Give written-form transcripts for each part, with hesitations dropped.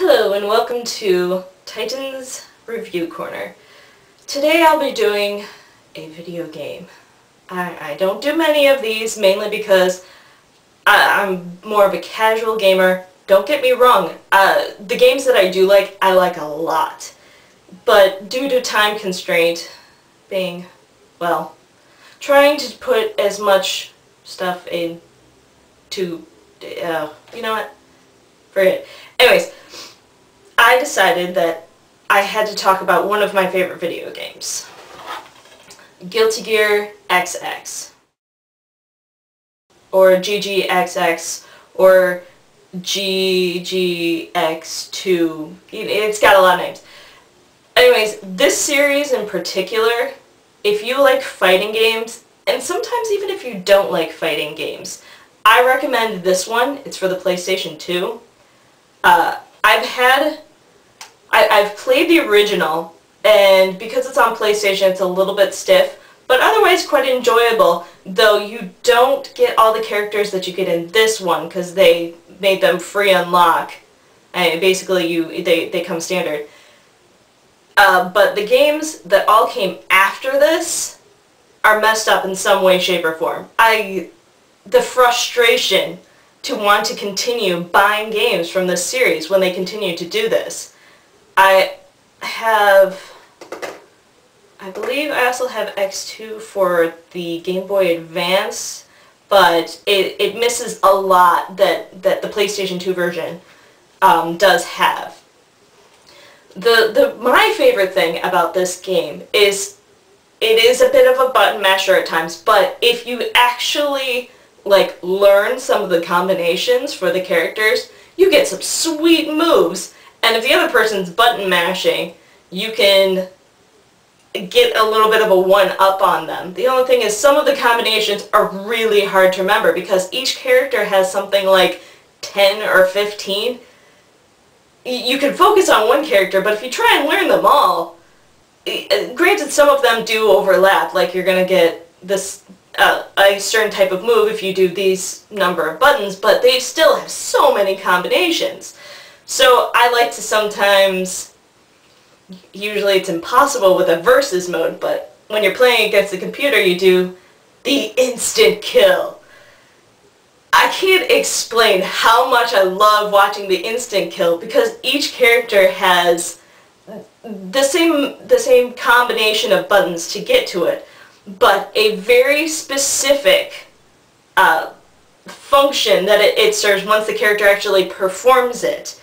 Hello and welcome to Titan's Review Corner. Today I'll be doing a video game. I don't do many of these, mainly because I'm more of a casual gamer. Don't get me wrong, the games that I do like, I like a lot. But due to time constraint, being, well, trying to put as much stuff in to, you know what? Forget it. Anyways, I decided that I had to talk about one of my favorite video games. Guilty Gear XX. Or GGXX. Or GGX2. It's got a lot of names. Anyways, this series in particular, if you like fighting games, and sometimes even if you don't like fighting games, I recommend this one. It's for the PlayStation 2. I've played the original, and because it's on PlayStation, it's a little bit stiff, but otherwise quite enjoyable, though you don't get all the characters that you get in this one, because they made them free unlock. And basically, they come standard. But the games that all came after this are messed up in some way, shape, or form. The frustration to want to continue buying games from this series when they continue to do this. I believe I also have X2 for the Game Boy Advance, but it misses a lot that the PlayStation 2 version does have. My favorite thing about this game is it is a bit of a button masher at times, but if you actually learn some of the combinations for the characters, you get some sweet moves, and if the other person's button mashing, you can get a little bit of a one-up on them. The only thing is some of the combinations are really hard to remember because each character has something like 10 or 15. You can focus on one character, but if you try and learn them all, granted some of them do overlap, like you're going to get this a certain type of move if you do these number of buttons, but they still have so many combinations. So I like to sometimes, usually it's impossible with a versus mode, but when you're playing against the computer you do the instant kill. I can't explain how much I love watching the instant kill because each character has the same combination of buttons to get to it, but a very specific function that it serves once the character actually performs it.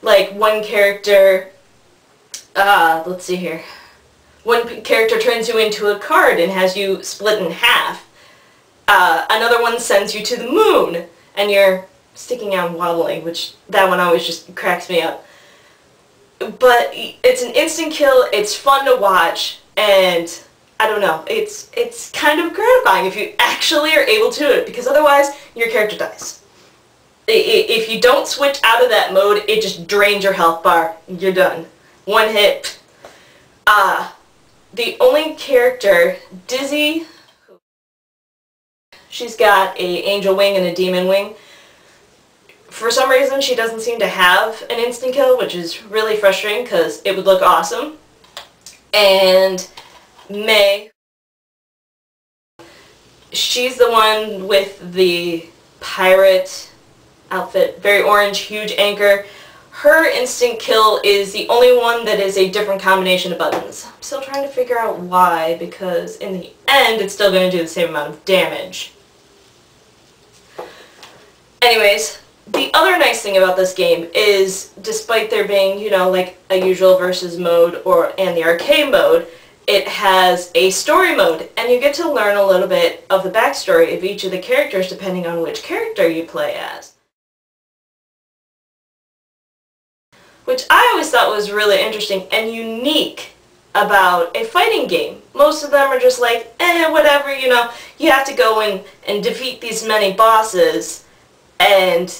Like one character, let's see here, one character turns you into a card and has you split in half. Another one sends you to the moon and you're sticking out and waddling, which that one always just cracks me up. But it's an instant kill, it's fun to watch, and I don't know, it's kind of gratifying if you actually are able to do it, because otherwise your character dies. If you don't switch out of that mode, it just drains your health bar. You're done. One hit. The only character, Dizzy, she's got an angel wing and a demon wing. For some reason, she doesn't seem to have an instant kill, which is really frustrating because it would look awesome. And May, she's the one with the pirate outfit, very orange, huge anchor. Her instant kill is the only one that is a different combination of buttons. I'm still trying to figure out why, because in the end it's still going to do the same amount of damage. Anyways, the other nice thing about this game is, despite there being, you know, like a usual versus mode and the arcade mode, it has a story mode, and you get to learn a little bit of the backstory of each of the characters depending on which character you play as. Which I always thought was really interesting and unique about a fighting game. Most of them are just like, whatever, you know, you have to go in and defeat these many bosses, and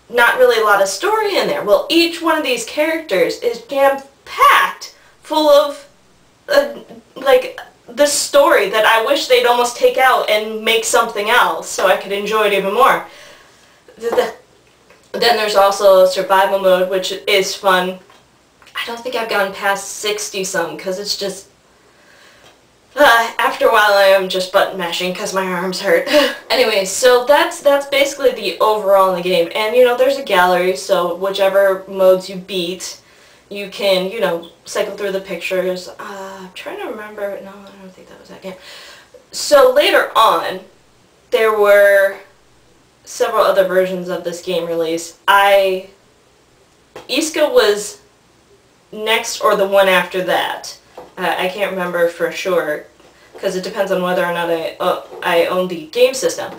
not really a lot of story in there. Well, each one of these characters is jam-packed full of the story that I wish they'd almost take out and make something else so I could enjoy it even more. Then there's also survival mode, which is fun. I don't think I've gone past 60 some, because it's just... after a while I am just button mashing because my arms hurt. Anyway, so that's basically the overall in the game. And, you know, there's a gallery, so whichever modes you beat, you can, you know, cycle through the pictures. I'm trying to remember. No, I don't think that was that game. So later on, there were several other versions of this game released. Iska was next or the one after that. I can't remember for sure because it depends on whether or not I own the game system.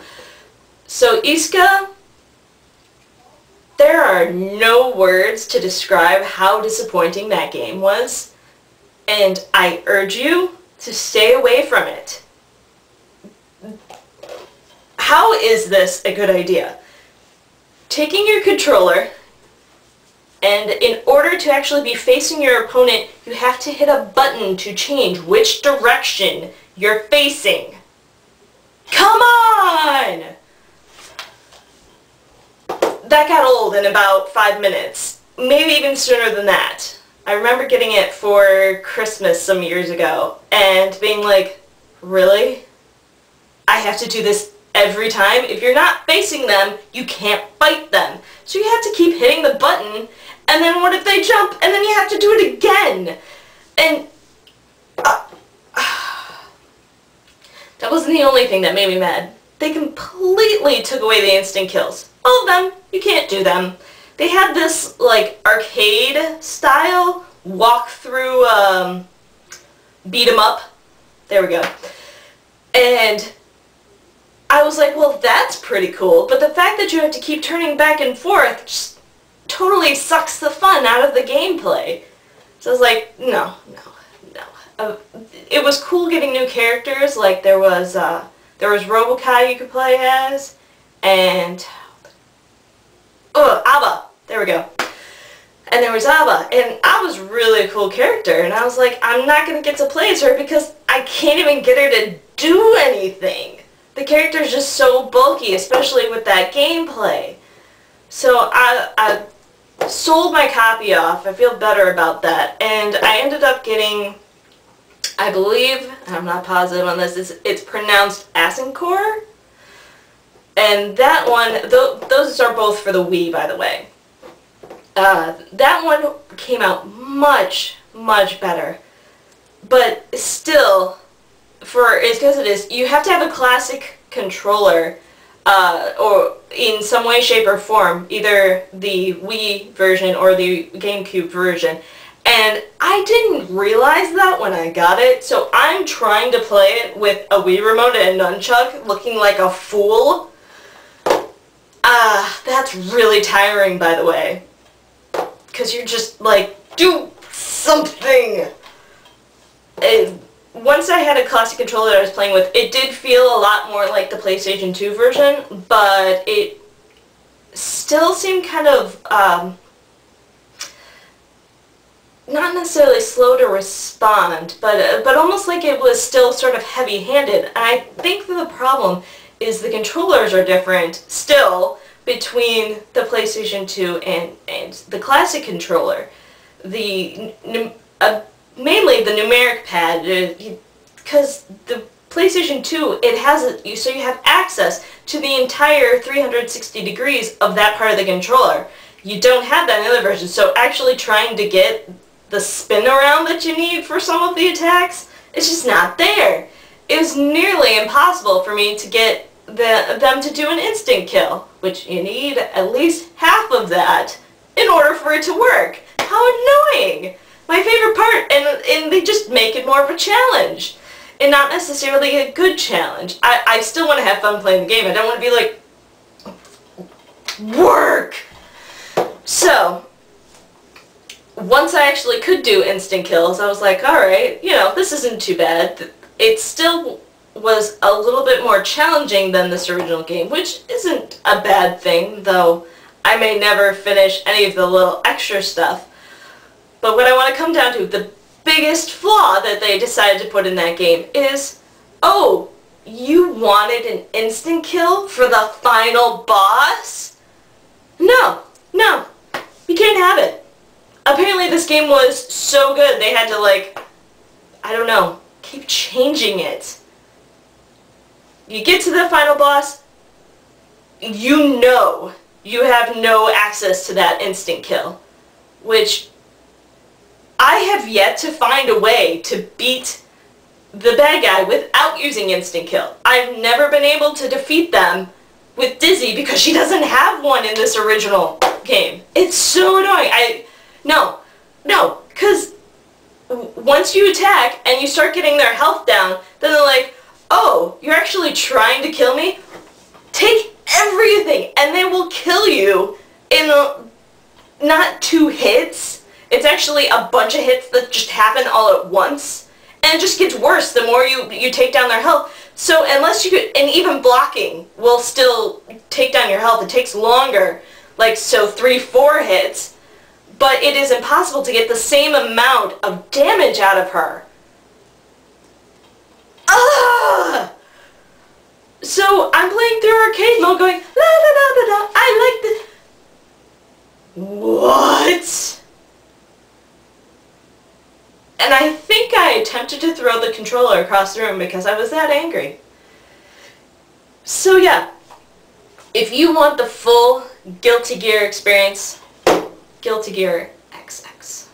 So Iska, there are no words to describe how disappointing that game was, and I urge you to stay away from it. How is this a good idea? Taking your controller, and in order to actually be facing your opponent, you have to hit a button to change which direction you're facing. Come on! That got old in about 5 minutes. Maybe even sooner than that. I remember getting it for Christmas some years ago and being like, really? I have to do this every time? If you're not facing them, you can't fight them. So you have to keep hitting the button, and then what if they jump, and then you have to do it again? And that wasn't the only thing that made me mad. They completely took away the instant kills. All of them. You can't do them. They had this, like, arcade style walk through, beat 'em up. There we go. And I was like, well, that's pretty cool, but the fact that you have to keep turning back and forth just totally sucks the fun out of the gameplay. So I was like, no. It was cool getting new characters, like there was Robokai you could play as, and Abba, there we go. And there was Abba, and Abba's really a cool character, and I was like, I'm not going to get to play as her because I can't even get her to do anything. The character's just so bulky, especially with that gameplay. So I sold my copy off. I feel better about that. And I ended up getting, I believe, I'm not positive on this, it's pronounced Asincore. And that one, those are both for the Wii, by the way. That one came out much, much better. But still, for as good as it is, you have to have a classic controller, or in some way, shape, or form, either the Wii version or the GameCube version. And I didn't realize that when I got it, so I'm trying to play it with a Wii remote and a nunchuck, looking like a fool. That's really tiring, by the way. Because you're just like, do something! Once I had a classic controller that I was playing with, it did feel a lot more like the PlayStation 2 version, but it still seemed kind of, not necessarily slow to respond, but almost like it was still sort of heavy-handed. And I think that the problem is the controllers are different still between the PlayStation 2 and the classic controller. Mainly the numeric pad, because the PlayStation 2, it has so you have access to the entire 360 degrees of that part of the controller. You don't have that in the other version, so actually trying to get the spin around that you need for some of the attacks, it's just not there. It was nearly impossible for me to get them to do an instant kill, which you need at least half of that in order for it to work. How annoying! My favorite part, and they just make it more of a challenge, and not necessarily a good challenge. I still want to have fun playing the game. I don't want to be like, work! So, once I actually could do instant kills, I was like, alright, you know, this isn't too bad. It still was a little bit more challenging than this original game, which isn't a bad thing, though I may never finish any of the little extra stuff. But what I want to come down to, the biggest flaw that they decided to put in that game is, oh, you wanted an instant kill for the final boss? No, No, you can't have it. Apparently this game was so good they had to, like, I don't know, keep changing it. You get to the final boss, you know you have no access to that instant kill, which I have yet to find a way to beat the bad guy without using instant kill. I've never been able to defeat them with Dizzy because she doesn't have one in this original game. It's so annoying. No, because once you attack and you start getting their health down, then they're like, oh, you're actually trying to kill me? Take everything, and they will kill you in not 2 hits. It's actually a bunch of hits that just happen all at once, and it just gets worse the more you take down their health. So unless you could, and even blocking will still take down your health. It takes longer, like, so 3-4 hits, but it is impossible to get the same amount of damage out of her. Ugh! So I'm playing through arcade mode going, la da da da da, I like this. What? And I think I attempted to throw the controller across the room because I was that angry. So yeah, if you want the full Guilty Gear experience, Guilty Gear XX.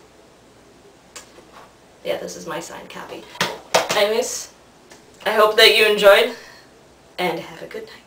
Yeah, this is my signed copy. Anyways, I hope that you enjoyed, and have a good night.